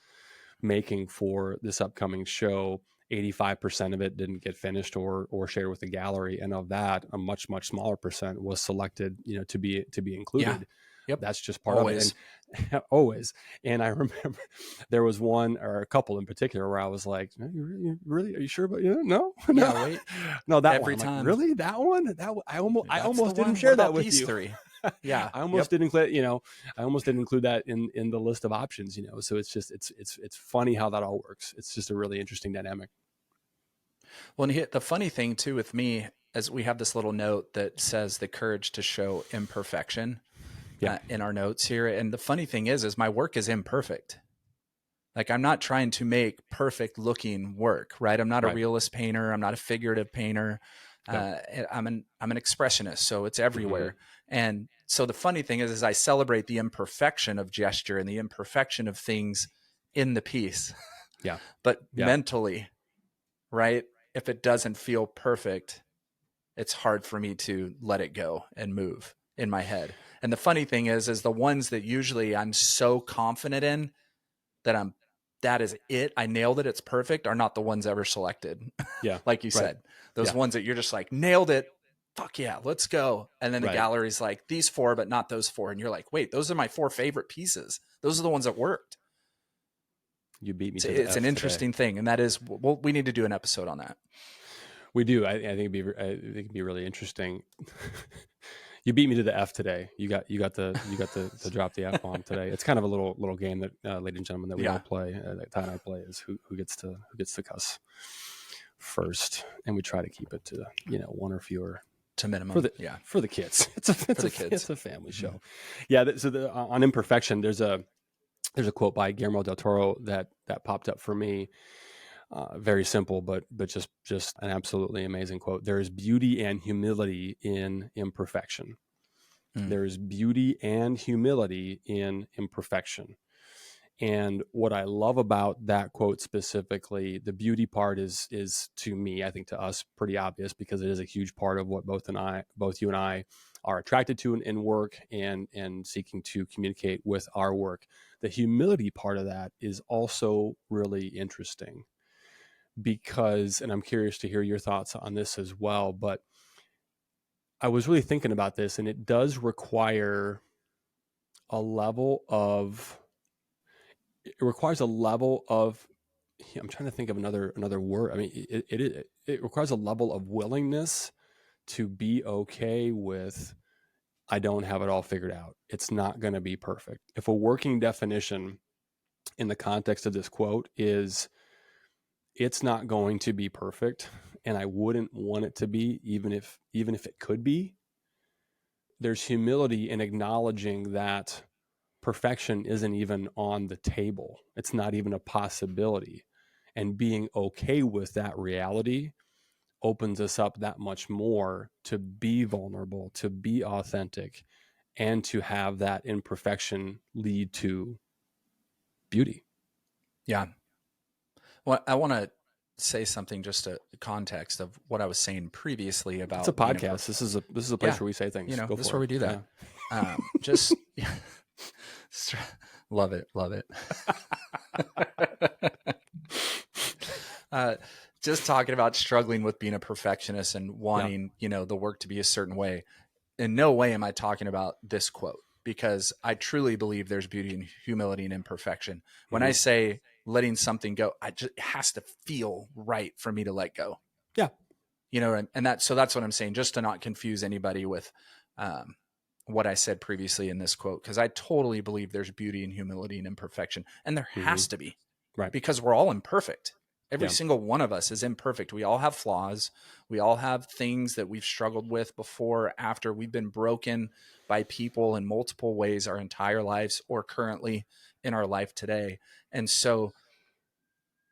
making for this upcoming show, 85% of it didn't get finished or shared with the gallery. And of that, a much, much smaller percent was selected, to be included. Yeah. Yep. That's just part Always. of it. And always. And I remember there was one or a couple in particular where I was like, you really, are you sure about, no, Yeah, wait. no, that Every one. I'm time. like, really? That one? I almost didn't one. share What that about with these you. 3? Yeah. I almost didn't include, I almost didn't include that in the list of options, so it's just, it's funny how that all works. It's just a really interesting dynamic. Well, and the funny thing too with me is we have this little note that says the courage to show imperfection in our notes here. And the funny thing is my work is imperfect. Like, I'm not trying to make perfect looking work, right? I'm not a realist painter. I'm not a figurative painter. I'm an expressionist, so it's everywhere. Mm-hmm. And so the funny thing is I celebrate the imperfection of gesture and the imperfection of things in the piece. Yeah. But mentally, right? If it doesn't feel perfect, it's hard for me to let it go and move in my head. And the funny thing is the ones that usually I'm so confident in that is it, I nailed it, it's perfect, are not the ones ever selected. Yeah. Like you said, those ones that you're just like, nailed it, fuck yeah, let's go. And then the gallery's like, these 4, but not those 4. And you're like, wait, those are my 4 favorite pieces. Those are the ones that worked. You beat me to it's an interesting thing. And that is, we need to do an episode on that. We do. I think it'd be really interesting. You beat me to the F today. You got to drop the F bomb today. It's kind of a little game that, ladies and gentlemen, that we all play. That Ty and I play is who gets to cuss first, and we try to keep it to 1 or fewer to minimum for the kids. It's a family show. Yeah. So on imperfection, there's a quote by Guillermo del Toro that popped up for me. Very simple, but just an absolutely amazing quote. There is beauty and humility in imperfection. There is beauty and humility in imperfection. And what I love about that quote specifically, the beauty part is to me, I think to us, pretty obvious because it is a huge part of what both you and I are attracted to in work and seeking to communicate with our work. The humility part of that is also really interesting. Because, and I'm curious to hear your thoughts on this as well, but I was really thinking about this, and it does require a level of I'm trying to think of another word. I mean, it requires a level of willingness to be okay with, I don't have it all figured out. It's not going to be perfect. If a working definition in the context of this quote is, it's not going to be perfect, and I wouldn't want it to be, even if it could be, there's humility in acknowledging that perfection isn't even on the table. It's not even a possibility. And being okay with that reality opens us up that much more to be vulnerable, to be authentic, and to have that imperfection lead to beauty. Yeah. Well, I want to say something, just a context of what I was saying previously It's a about being a podcast. This is a place yeah, where we say things. Go this is for where it. we do that. Yeah. Just love it. uh, just talking about struggling with being a perfectionist and wanting, the work to be a certain way. In no way am I talking about this quote, because I truly believe there's beauty in humility and imperfection. When I say letting something go, it has to feel right for me to let go. Yeah. And that's what I'm saying, just to not confuse anybody with what I said previously in this quote, because I totally believe there's beauty in humility and imperfection. And there has to be, Right. because we're all imperfect. Every Yeah. single one of us is imperfect. We all have flaws. We all have things that we've struggled with before, after. We've been broken by people in multiple ways our entire lives, or currently in our life today. And so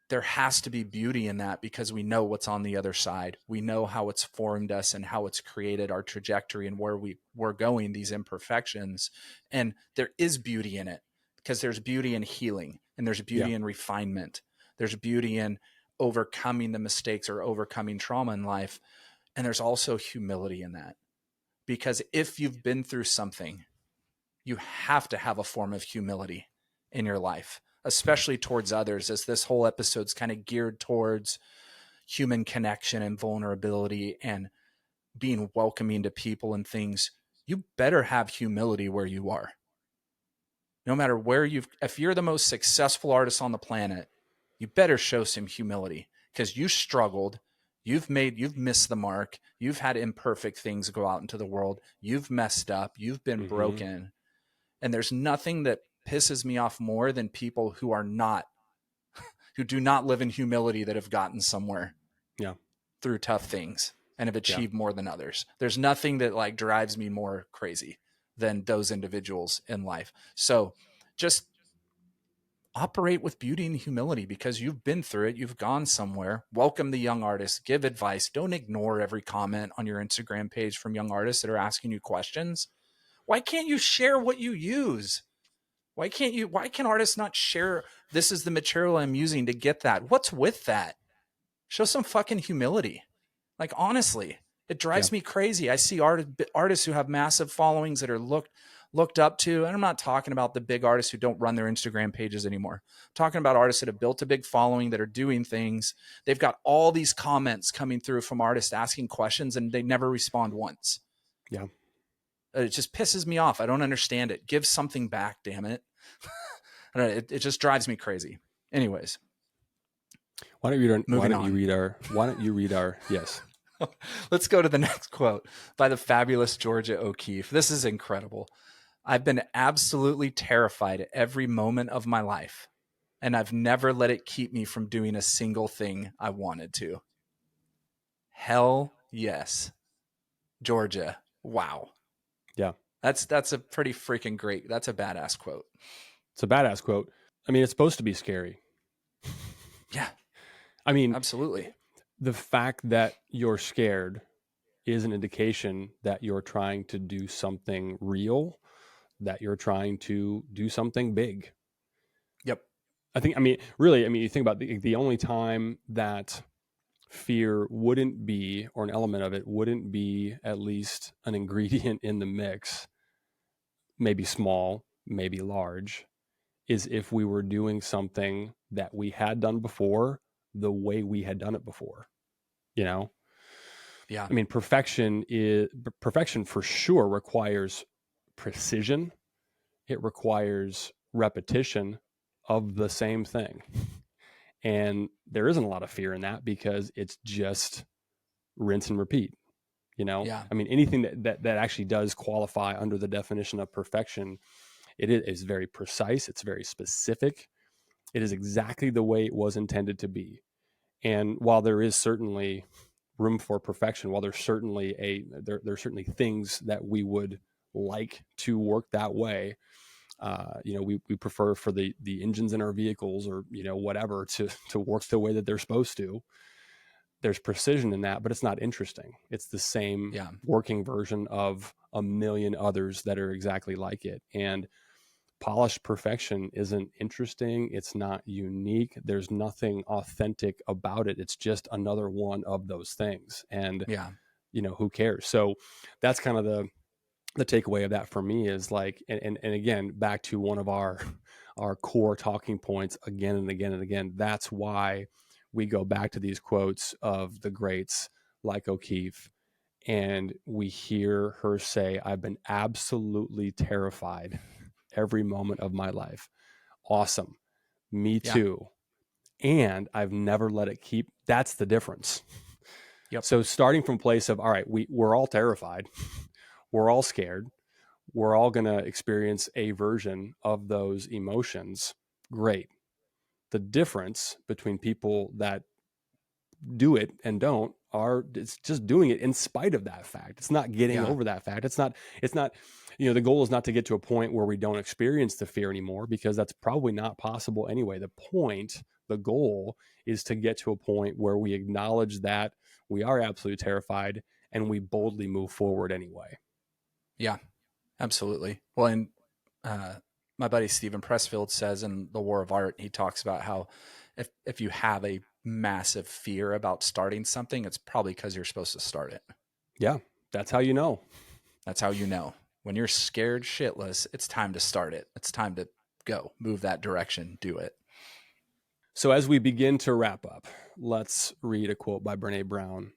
there has to be beauty in that, because we know what's on the other side. We know how it's formed us and how it's created our trajectory and where we're going, these imperfections. And there is beauty in it, because there's beauty in healing, and there's beauty in refinement. There's beauty in overcoming the mistakes or overcoming trauma in life. And there's also humility in that, because if you've been through something, you have to have a form of humility in your life, especially towards others, as this whole episode's kind of geared towards human connection and vulnerability and being welcoming to people and things. You better have humility where you are. No matter where if you're the most successful artist on the planet, you better show some humility, because you struggled. You've missed the mark. You've had imperfect things go out into the world. You've messed up. You've been broken. And there's nothing that pisses me off more than people who do not live in humility, that have gotten somewhere through tough things and have achieved more than others. There's nothing that drives me more crazy than those individuals in life. So just operate with beauty and humility, because you've been through it. You've gone somewhere. Welcome the young artists. Give advice. Don't ignore every comment on your Instagram page from young artists that are asking you questions. Why can't you share what you use? Why can artists not share, this is the material I'm using to get that? What's with that? Show some fucking humility. Honestly, it drives me crazy. I see artists who have massive followings that are looked up to. And I'm not talking about the big artists who don't run their Instagram pages anymore. I'm talking about artists that have built a big following, that are doing things. They've got all these comments coming through from artists asking questions, and they never respond once. Yeah. It just pisses me off. I don't understand it. Give something back, damn it. I don't know, it just drives me crazy. Anyways, why don't you read our yes. Let's go to the next quote by the fabulous Georgia O'Keeffe. This is incredible. I've been absolutely terrified every moment of my life, and I've never let it keep me from doing a single thing I wanted to. Hell yes. Georgia. Wow. Yeah. That's a pretty freaking great. That's a badass quote. It's a badass quote. I mean, it's supposed to be scary. Yeah. I mean, absolutely. The fact that you're scared is an indication that you're trying to do something real, that you're trying to do something big. Yep. You think about the only time that fear wouldn't be, or an element of it wouldn't be, at least an ingredient in the mix, maybe small, maybe large, is if we were doing something that we had done before the way we had done it before. Yeah. I mean, perfection for sure requires precision. It requires repetition of the same thing. And there isn't a lot of fear in that because it's just rinse and repeat. Yeah. I mean, anything that actually does qualify under the definition of perfection, it is very precise. It's very specific. It is exactly the way it was intended to be. And while there is certainly room for perfection, while there's certainly there's certainly things that we would like to work that way, we prefer for the engines in our vehicles or whatever to work the way that they're supposed to. There's precision in that, but it's not interesting. It's the same Yeah. working version of a million others that are exactly like it. And polished perfection isn't interesting. It's not unique. There's nothing authentic about it. It's just another one of those things. And, Yeah. who cares? So that's kind of the takeaway of that for me is like, and again, back to one of our core talking points again and again and again. That's why we go back to these quotes of the greats like O'Keefe, and we hear her say, I've been absolutely terrified every moment of my life. Awesome. Me Yeah. too. And I've never let it keep. That's the difference. Yep. So starting from a place of, all right, we're all terrified. We're all scared. We're all going to experience a version of those emotions. Great. The difference between people that do it and don't it's just doing it in spite of that fact. It's not getting Yeah. over that fact. It's not, the goal is not to get to a point where we don't experience the fear anymore, because that's probably not possible anyway. The goal is to get to a point where we acknowledge that we are absolutely terrified and we boldly move forward anyway. Yeah, absolutely. Well, and my buddy Stephen Pressfield says in The War of Art, he talks about how if you have a massive fear about starting something, it's probably because you're supposed to start it. Yeah, that's how you know. That's how you know. When you're scared shitless, it's time to start it. It's time to go, move that direction, do it. So as we begin to wrap up, let's read a quote by Brené Brown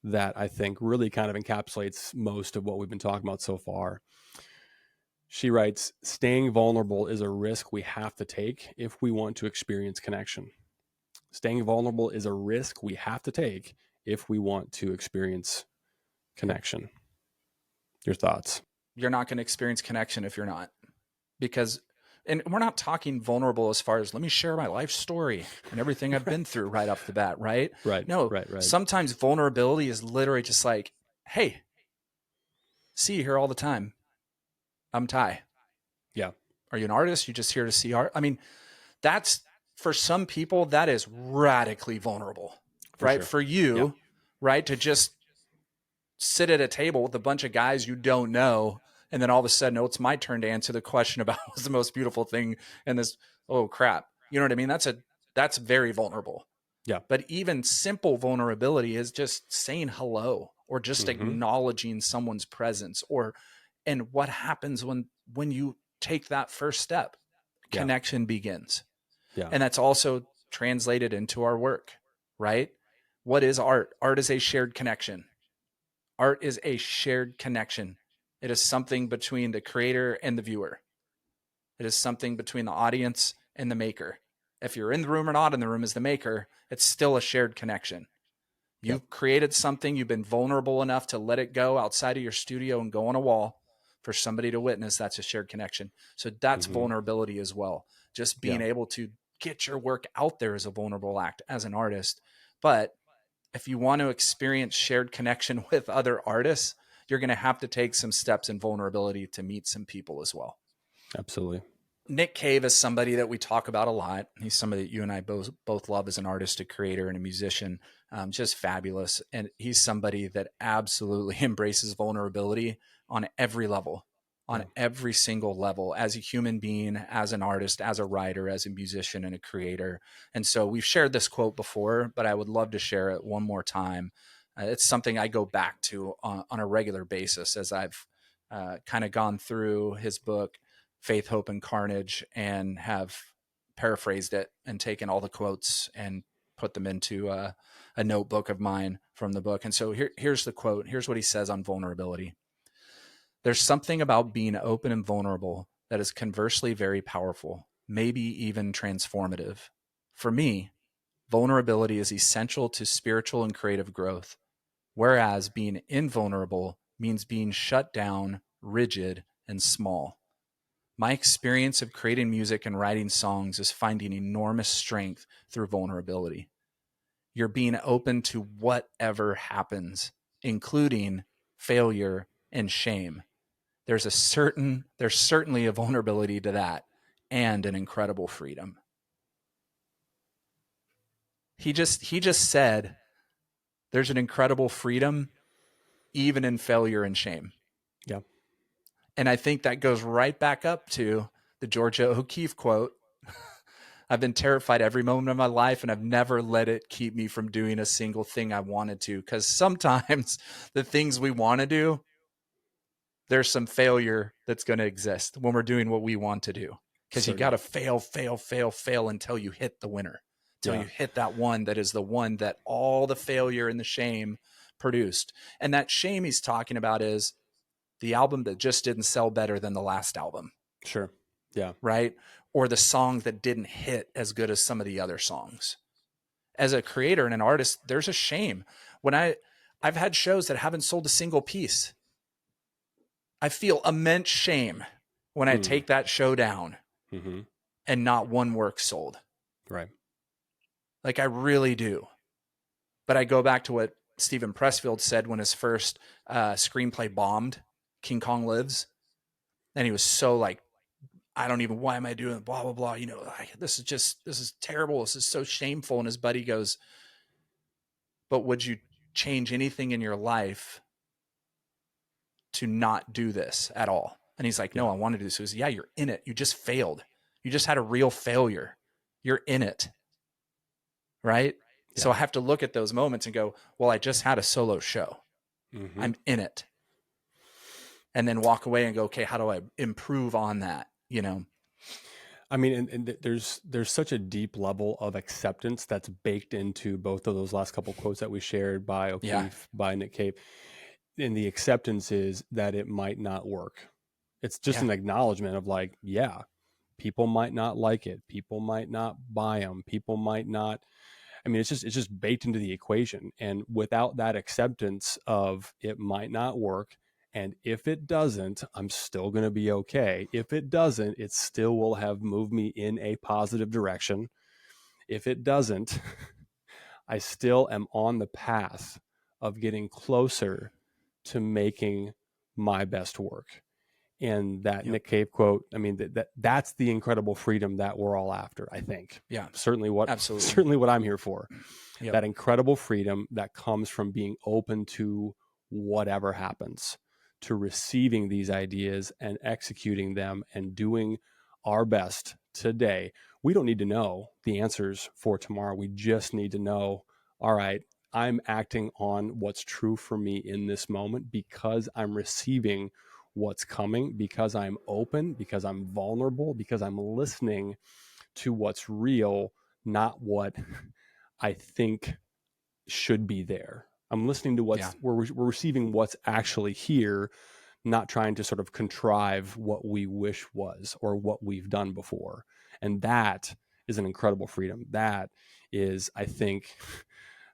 that I think really kind of encapsulates most of what we've been talking about so far. She writes, staying vulnerable is a risk we have to take if we want to experience connection. Staying vulnerable is a risk we have to take if we want to experience connection. Your thoughts? You're not going to experience connection if you're not. Because, and we're not talking vulnerable as far as let me share my life story and everything I've been through right off the bat, right? Right. No, Right. Sometimes vulnerability is literally just like, hey, see you here all the time. I'm Ty. Yeah. Are you an artist? You just here to see art? I mean, that's for some people, that is radically vulnerable, right? Sure. For you, Yeah. right? To just sit at a table with a bunch of guys you don't know. And then all of a sudden, oh, it's my turn to answer the question about what's the most beautiful thing in this. Oh, crap. You know what I mean? That's very vulnerable. Yeah. But even simple vulnerability is just saying hello or just Mm-hmm. acknowledging someone's presence, and what happens when you take that first step. Yeah. Connection begins. Yeah. And that's also translated into our work, right? What is art? Art is a shared connection. Art is a shared connection. It is something between the creator and the viewer. It is something between the audience and the maker. If you're in the room or not in the room as the maker, it's still a shared connection. You've created something, you've been vulnerable enough to let it go outside of your studio and go on a wall for somebody to witness. That's a shared connection. So that's vulnerability as well. Just being able to get your work out there is a vulnerable act as an artist. But if you want to experience shared connection with other artists, you're going to have to take some steps in vulnerability to meet some people as well. Absolutely. Nick Cave is somebody that we talk about a lot. He's somebody that you and I both love as an artist, a creator, and a musician. Just fabulous. And he's somebody that absolutely embraces vulnerability on every level, on every single level, as a human being, as an artist, as a writer, as a musician, and a creator. And so we've shared this quote before, but I would love to share it one more time. It's something I go back to on a regular basis as I've kind of gone through his book, Faith, Hope, and Carnage, and have paraphrased it and taken all the quotes and put them into a notebook of mine from the book. And so here's the quote. Here's what he says on vulnerability. There's something about being open and vulnerable that is conversely very powerful, maybe even transformative. For me, vulnerability is essential to spiritual and creative growth, whereas being invulnerable means being shut down, rigid, and small. My experience of creating music and writing songs is finding enormous strength through vulnerability. You're being open to whatever happens, including failure and shame. There's certainly a vulnerability to that and an incredible freedom. He just said there's an incredible freedom even in failure and shame. Yeah. And I think that goes right back up to the Georgia O'Keeffe quote. I've been terrified every moment of my life, and I've never let it keep me from doing a single thing I wanted to. Because sometimes the things we want to do, there's some failure that's going to exist when we're doing what we want to do. Because you got to fail until you hit the winner, until you hit that one that is the one that all the failure and the shame produced. And that shame he's talking about is the album that just didn't sell better than the last album. Sure. Yeah. Right? Or the song that didn't hit as good as some of the other songs. As a creator and an artist, there's a shame. When I've had shows that haven't sold a single piece. I feel immense shame when I take that show down and not one work sold. Right. Like I really do. But I go back to what Stephen Pressfield said when his first screenplay bombed, King Kong Lives. And he was so like, why am I doing it? Blah, blah, blah. You know, this is terrible. This is so shameful. And his buddy goes, but would you change anything in your life to not do this at all? And he's like, no, I want to do this. He goes, yeah, you're in it. You just failed. You just had a real failure. You're in it. Right. Yeah. So I have to look at those moments and go, well, I just had a solo show. I'm in it. And then walk away and go, okay, how do I improve on that? You know, I mean, and there's such a deep level of acceptance that's baked into both of those last couple quotes that we shared by O'Keeffe, by Nick Cave. And the acceptance is that it might not work. It's just an acknowledgement of like, yeah, people might not like it. People might not buy them. People might not. I mean, it's just baked into the equation. And without that acceptance of it might not work, and if it doesn't, I'm still going to be okay. If it doesn't, it still will have moved me in a positive direction. If it doesn't, I still am on the path of getting closer to making my best work. And that Nick Cave quote, I mean, that's the incredible freedom that we're all after, I think. Yeah. Certainly what I'm here for. Yep. That incredible freedom that comes from being open to whatever happens, to receiving these ideas and executing them and doing our best today. We don't need to know the answers for tomorrow. We just need to know, all right, I'm acting on what's true for me in this moment because I'm receiving what's coming, because I'm open, because I'm vulnerable, because I'm listening to what's real, not what I think should be there. I'm listening to what's we're receiving what's actually here, not trying to sort of contrive what we wish was or what we've done before. And that is an incredible freedom. That is, I think,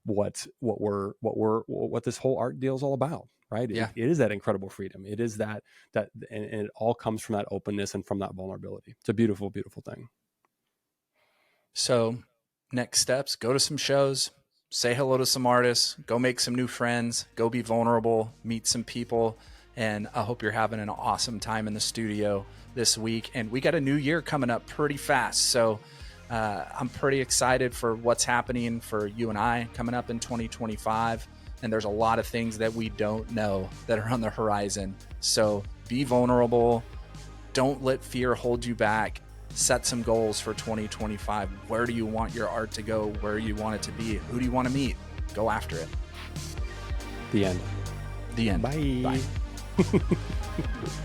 what this whole art deal is all about, right? Yeah. It is that incredible freedom. It is that and it all comes from that openness and from that vulnerability. It's a beautiful, beautiful thing. So next steps, go to some shows, say hello to some artists, go make some new friends, go be vulnerable, meet some people. And I hope you're having an awesome time in the studio this week. And we got a new year coming up pretty fast. So I'm pretty excited for what's happening for you and I coming up in 2025. And there's a lot of things that we don't know that are on the horizon. So be vulnerable. Don't let fear hold you back. Set some goals for 2025. Where do you want your art to go? Where do you want it to be? Who do you want to meet? Go after it. The end. The end. Bye. Bye.